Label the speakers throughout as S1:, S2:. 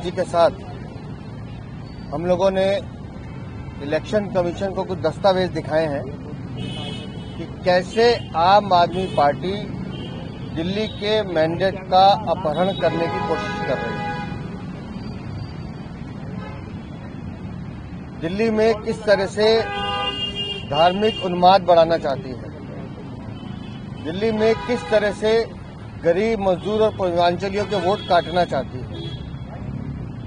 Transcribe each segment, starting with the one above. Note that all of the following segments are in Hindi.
S1: जी के साथ हम लोगों ने इलेक्शन कमीशन को कुछ दस्तावेज दिखाए हैं कि कैसे आम आदमी पार्टी दिल्ली के मैंडेट का अपहरण करने की कोशिश कर रही है। दिल्ली में किस तरह से धार्मिक उन्माद बढ़ाना चाहती है, दिल्ली में किस तरह से गरीब मजदूर और पूर्वांचलियों के वोट काटना चाहती है।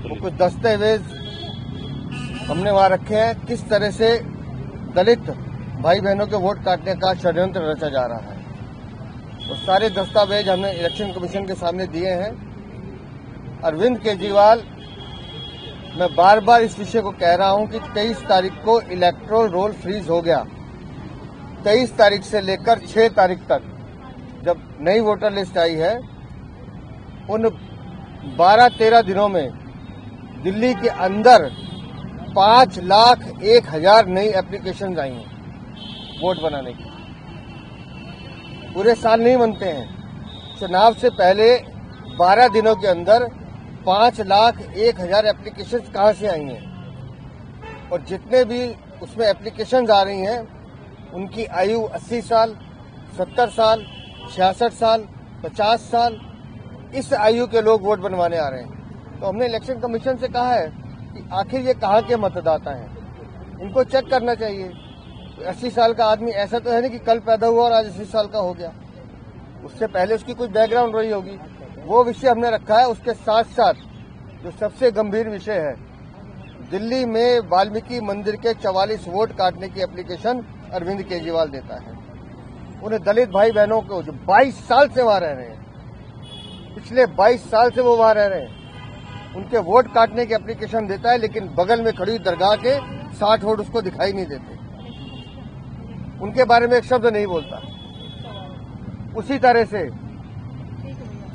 S1: वो कुछ दस्तावेज हमने वहां रखे हैं, किस तरह से दलित भाई बहनों के वोट काटने का षड्यंत्र रचा जा रहा है। वो सारे दस्तावेज हमने इलेक्शन कमीशन के सामने दिए हैं। अरविंद केजरीवाल, मैं बार बार इस विषय को कह रहा हूं कि 23 तारीख को इलेक्टोरल रोल फ्रीज हो गया। 23 तारीख से लेकर 6 तारीख तक जब नई वोटर लिस्ट आई है, उन 12-13 दिनों में दिल्ली के अंदर 5,01,000 नई एप्लीकेशन आई हैं वोट बनाने की। पूरे साल नहीं बनते हैं। चुनाव से पहले 12 दिनों के अंदर 5,01,000 एप्लीकेशन कहां से आई हैं। और जितने भी उसमें एप्लीकेशन आ रही हैं, उनकी आयु 80 साल, 70 साल, 66 साल, 50 साल, इस आयु के लोग वोट बनवाने आ रहे हैं। तो हमने इलेक्शन कमीशन से कहा है कि आखिर ये कहाँ के मतदाता हैं, इनको चेक करना चाहिए। 80 साल का आदमी ऐसा तो है नहीं कि कल पैदा हुआ और आज 80 साल का हो गया, उससे पहले उसकी कुछ बैकग्राउंड रही होगी। वो विषय हमने रखा है। उसके साथ साथ जो सबसे गंभीर विषय है, दिल्ली में वाल्मीकि मंदिर के 44 वोट काटने की एप्लीकेशन अरविंद केजरीवाल देता है। उन्हें दलित भाई बहनों को जो 22 साल से वहां रह रहे हैं, पिछले 22 साल से वो वहां रह रहे हैं, उनके वोट काटने की एप्लीकेशन देता है, लेकिन बगल में खड़ी दरगाह के 60 वोट उसको दिखाई नहीं देते, उनके बारे में एक शब्द नहीं बोलता। उसी तरह से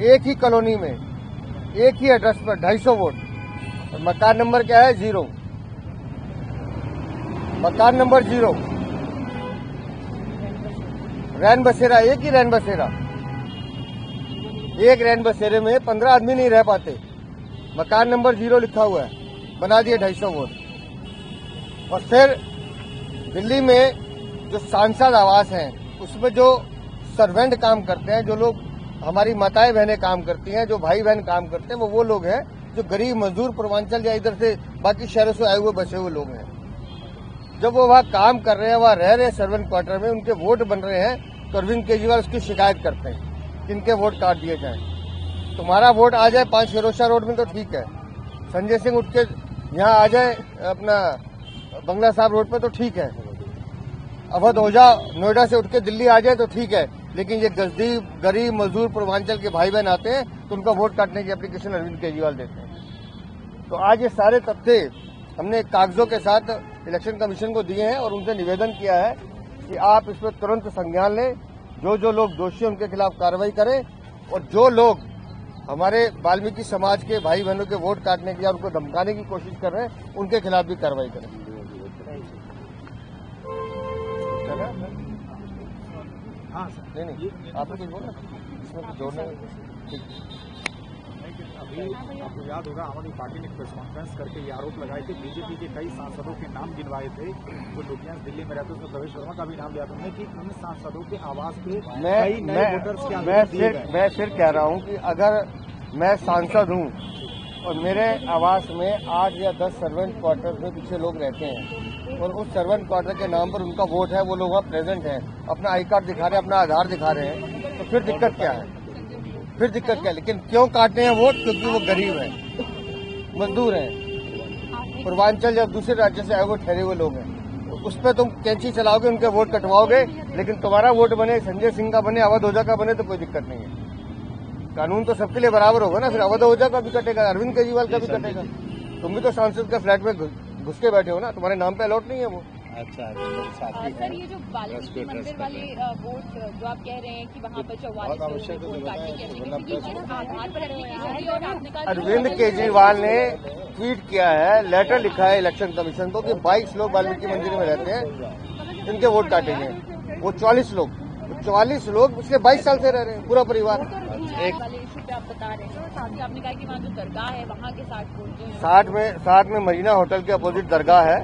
S1: एक ही कॉलोनी में एक ही एड्रेस पर 250 वोट, और मकान नंबर क्या है? 0, मकान नंबर 0, रैन बसेरा, एक ही रैन बसेरा, एक रैन बसेरे में 15 आदमी नहीं रह पाते। मकान नंबर 0 लिखा हुआ है, बना दिए 250 वोट। और फिर दिल्ली में जो सांसद आवास हैं, उसमें जो सर्वेंट काम करते हैं, जो लोग हमारी माताएं बहनें काम करती हैं, जो भाई बहन काम करते हैं, वो लोग हैं जो गरीब मजदूर पूर्वांचल या इधर से बाकी शहरों से आए हुए बसे हुए लोग हैं। जब वो वहाँ काम कर रहे हैं, वहाँ रह रहे हैं सर्वेंट क्वार्टर में, उनके वोट बन रहे हैं, तो अरविंद केजरीवाल उसकी शिकायत करते हैं कि इनके वोट काट दिए जाएं। तुम्हारा वोट आ जाए 5 फिरोजशाह रोड में तो ठीक है, संजय सिंह उठ के यहाँ आ जाए अपना बंगला साहब रोड पे तो ठीक है, अवध ओझा नोएडा से उठ के दिल्ली आ जाए तो ठीक है, लेकिन ये गरीब मजदूर पूर्वांचल के भाई बहन आते हैं तो उनका वोट काटने की एप्लीकेशन अरविंद केजरीवाल देते हैं। तो आज ये सारे तथ्य हमने कागजों के साथ इलेक्शन कमीशन को दिए हैं और उनसे निवेदन किया है कि आप इस पर तुरंत संज्ञान लें, जो लोग दोषी हैं उनके खिलाफ कार्रवाई करें, और जो लोग हमारे वाल्मीकि समाज के भाई बहनों के वोट काटने की या उनको धमकाने की कोशिश कर रहे हैं, उनके खिलाफ भी कार्रवाई करें।
S2: हाँ सर,
S1: नहीं आपने कुछ बोला इसमें कुछ जोड़ना ठीक।
S2: अभी आपको याद होगा, आम आदमी पार्टी ने प्रेस कॉन्फ्रेंस करके ये आरोप लगाए थे, बीजेपी के कई सांसदों के नाम गिनवाए थे, जो लुधियाना दिल्ली में रहते, उसमें प्रवेश वर्मा का भी नाम लिया था उन्होंने कि उन सांसदों के आवास पे कई नए वोटर्स के
S1: मैं फिर कह रहा हूँ कि अगर मैं सांसद हूँ और मेरे आवास में 8 या 10 सर्वेंट क्वार्टर में पीछे लोग रहते हैं और उस सर्वेंट क्वार्टर के नाम पर उनका वोट है, वो लोग वहाँ प्रेजेंट हैं, अपना आई कार्ड दिखा रहे हैं, अपना आधार दिखा रहे हैं, तो फिर दिक्कत क्या है? फिर दिक्कत क्या है? लेकिन क्यों काटते हैं वोट? क्योंकि वो गरीब हैं, मजदूर हैं, पूर्वांचल या दूसरे राज्य से आए हुए ठहरे हुए लोग हैं। उस पर तुम कैंची चलाओगे, उनके वोट कटवाओगे, लेकिन तुम्हारा वोट बने, संजय सिंह का बने, अवध ओझा का बने, तो कोई दिक्कत नहीं है। कानून तो सबके लिए बराबर होगा ना। फिर अवध ओझा का भी कटेगा, अरविंद केजरीवाल का भी कटेगा। तुम भी तो सांसद के फ्लैट में घुस के बैठे हो ना, तुम्हारे नाम पे अलॉट नहीं है वो।
S3: अच्छा सर, ये जो वाल्मीकि मंदिर वाले वोट जो आप कह रहे हैं कि वहाँ पर 44 वोट काटने की एप्लीकेशन, ये किस आधार पर एप्लीकेशन दी? और आपने कहा
S1: अरविंद केजरीवाल ने ट्वीट किया है, लेटर लिखा है इलेक्शन कमीशन को कि 22 लोग वाल्मीकि मंदिर में रहते हैं, इनके वोट काटेंगे। वो 44 लोग पिछले 22 साल से रह रहे हैं, पूरा परिवार।
S3: एक पे आप बता रहे हैं, साथ ही आपने कहा कि वहाँ जो दरगाह है वहाँ के 60 वोट जो हैं।
S1: साथ में मरीना होटल के अपोजिट दरगाह है,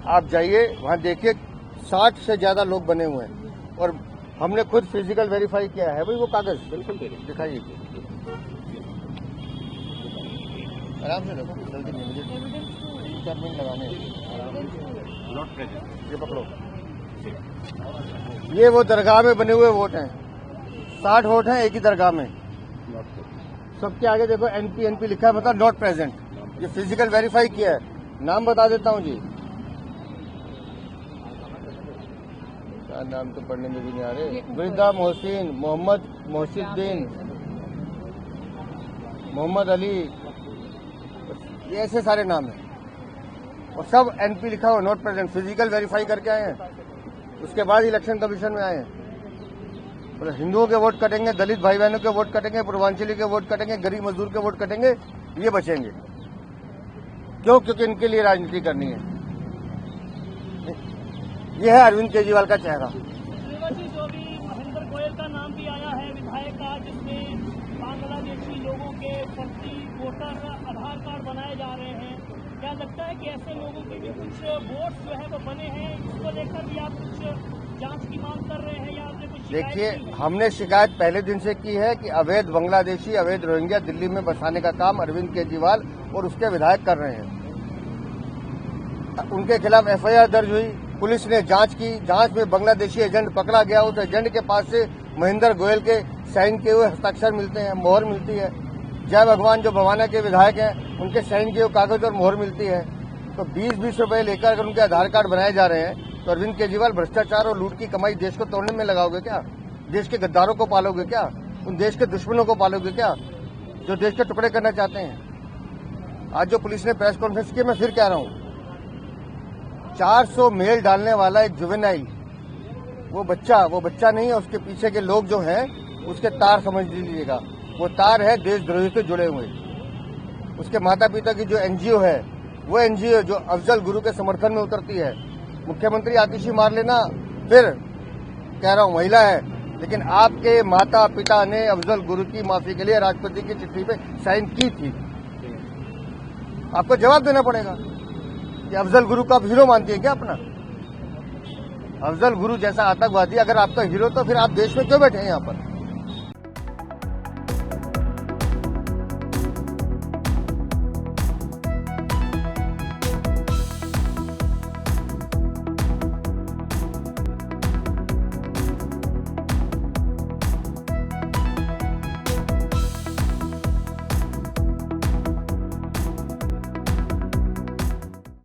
S1: आप जाइए वहाँ देखिए 60 से ज्यादा लोग बने हुए हैं और हमने खुद फिजिकल वेरीफाई किया है। भाई वो कागज बिल्कुल दिखाइए, आराम से देखो, जल्दी नहीं, मुझे 4 मिनट लगाने हैं। ये पकड़ो, ये वो दरगाह में बने हुए वोट हैं, 60 वोट हैं एक ही दरगाह में। सबके आगे देखो एनपी लिखा है, मतलब नॉट प्रेजेंट। ये फिजिकल वेरीफाई किया है। नाम बता देता हूँ जी, क्या नाम तो पढ़ने में भी नहीं आ रहे। वृद्धा मोहसिन, मोहम्मद मोहसिद्दीन, मोहम्मद अली, ये ऐसे सारे नाम हैं और सब एनपी लिखा हुआ, नॉट प्रेजेंट। फिजिकल वेरीफाई करके आए हैं, उसके बाद इलेक्शन कमीशन में आए हैं। तो हिंदुओं के वोट कटेंगे, दलित भाई बहनों के वोट कटेंगे, पूर्वांचली के वोट कटेंगे, गरीब मजदूर के वोट कटेंगे, ये बचेंगे। क्यों? क्योंकि इनके लिए राजनीति करनी है। ये है अरविंद केजरीवाल का चेहरा।
S4: जो भी महेंद्र गोयल का नाम भी आया है विधायक का, जिसमें बांग्लादेशी लोगों के फर्जी वोटर आधार कार्ड बनाए जा रहे हैं, क्या लगता है कि ऐसे लोगों के भी कुछ वोट जो है वो बने हैं? इसको लेकर भी आप कुछ जांच की मांग कर रहे हैं या आपने कुछ
S1: देखिए, हमने शिकायत पहले दिन से की है कि अवैध बांग्लादेशी, अवैध रोहिंग्या दिल्ली में बसाने का काम अरविंद केजरीवाल और उसके विधायक कर रहे हैं। उनके खिलाफ एफआईआर दर्ज हुई, पुलिस ने जांच की, जांच में बांग्लादेशी एजेंट पकड़ा गया। उस एजेंट के पास से महेंद्र गोयल के साइन किए हुए हस्ताक्षर मिलते हैं, मोहर मिलती है। जय भगवान जो भवाना के विधायक हैं, उनके साइन किए हुए कागज और मोहर मिलती है। तो 20-20 रुपए लेकर अगर उनके आधार कार्ड बनाए जा रहे हैं, तो अरविंद केजरीवाल भ्रष्टाचार और लूट की कमाई देश को तोड़ने में लगाओगे क्या? देश के गद्दारों को पालोगे क्या? उन देश के दुश्मनों को पालोगे क्या, जो देश के टुकड़े करना चाहते हैं? आज जो पुलिस ने प्रेस कॉन्फ्रेंस की, मैं फिर कह रहा हूँ, 400 मेल डालने वाला एक जुवेनाइल, वो बच्चा नहीं है, उसके पीछे के लोग जो हैं उसके तार समझ लीजिएगा। वो तार है देशद्रोही से जुड़े हुए। उसके माता पिता की जो एनजीओ है, वो एनजीओ जो अफजल गुरु के समर्थन में उतरती है। मुख्यमंत्री आतिशी मार लेना, फिर कह रहा हूँ महिला है, लेकिन आपके माता पिता ने अफजल गुरु की माफी के लिए राष्ट्रपति की चिट्ठी पे साइन की थी। आपको जवाब देना पड़ेगा कि अफजल गुरु को आप हीरो मानती है क्या अपना? अफजल गुरु जैसा आतंकवादी अगर आपका हीरो, तो फिर आप देश में क्यों बैठे हैं यहाँ पर?